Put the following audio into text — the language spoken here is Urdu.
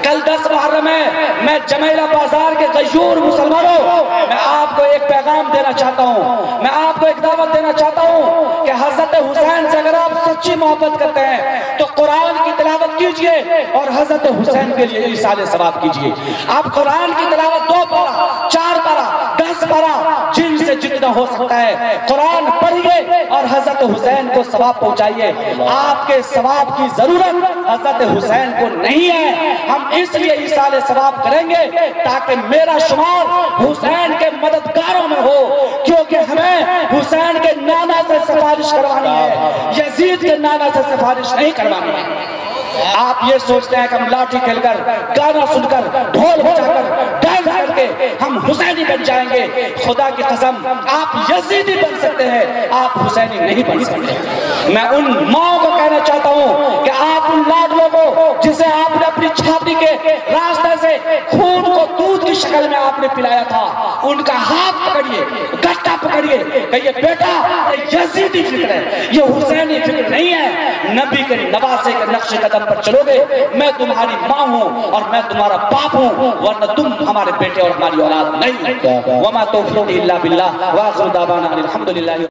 کل 10 محرم ہے، میں جمیلہ بازار کے غیور مسلمانوں، میں آپ کو ایک پیغام دینا چاہتا ہوں، میں آپ کو ایک دعوت دینا چاہتا ہوں کہ حضرت حسین سے اگر آپ سچی محبت کرتے ہیں تو قرآن کی تلاوت کیجئے اور حضرت حسین کے لیے ایصال ثواب کیجئے۔ آپ قرآن کی تلاوت 2 پارہ، 4 پارہ، 10 پارہ، جن سے جتنا ہو سکتا ہے قرآن پڑھیے اور حضرت حسین کو ثواب پہنچائیے۔ آپ کے ثواب کی ضرورت حضرت حسین کو نہیں ہے، ہم اس لیے ایصال ثواب کریں گے تاکہ میرا شمار حسین کے مددگاروں میں ہو، کیونکہ ہمیں حسین کے نانا سے سفارش کروانی ہے، یزید کے نانا سے سفارش نہیں کروانی ہے۔ آپ یہ سوچتے ہیں کہ ہم لاٹھی کھیل کر، گانا سن کر، ڈھول بجا کر، ڈانس کر کے ہم حسینی بن جائیں گے۔ خدا کی قسم آپ یزیدی بن سکتے ہیں، آپ حسینی نہیں بن سکتے۔ میں ان ماں کو کہنا چاہتا ہوں کہ آپ ان لاڈلوں کو جسے آپ نے اپنی چھاتی کے راستے سے خون کو دودھ کی شکل میں آپ نے پلایا تھا، ان کا ہاتھ پکڑیے، گٹا پکڑیے، کہیے بیٹا یہ یزیدی فکر ہے، یہ حسینی فکر نہیں ہے۔ نبی کے نواسے کے نقش قدم پر چلو گے، میں تمہاری ماں ہوں اور میں تمہارا باپ ہوں، ورنہ تم ہمارے بیٹے اور ہماری اولاد نہیں۔ وما توفیقی الا باللہ، وآخر دعوانا الحمدللہ۔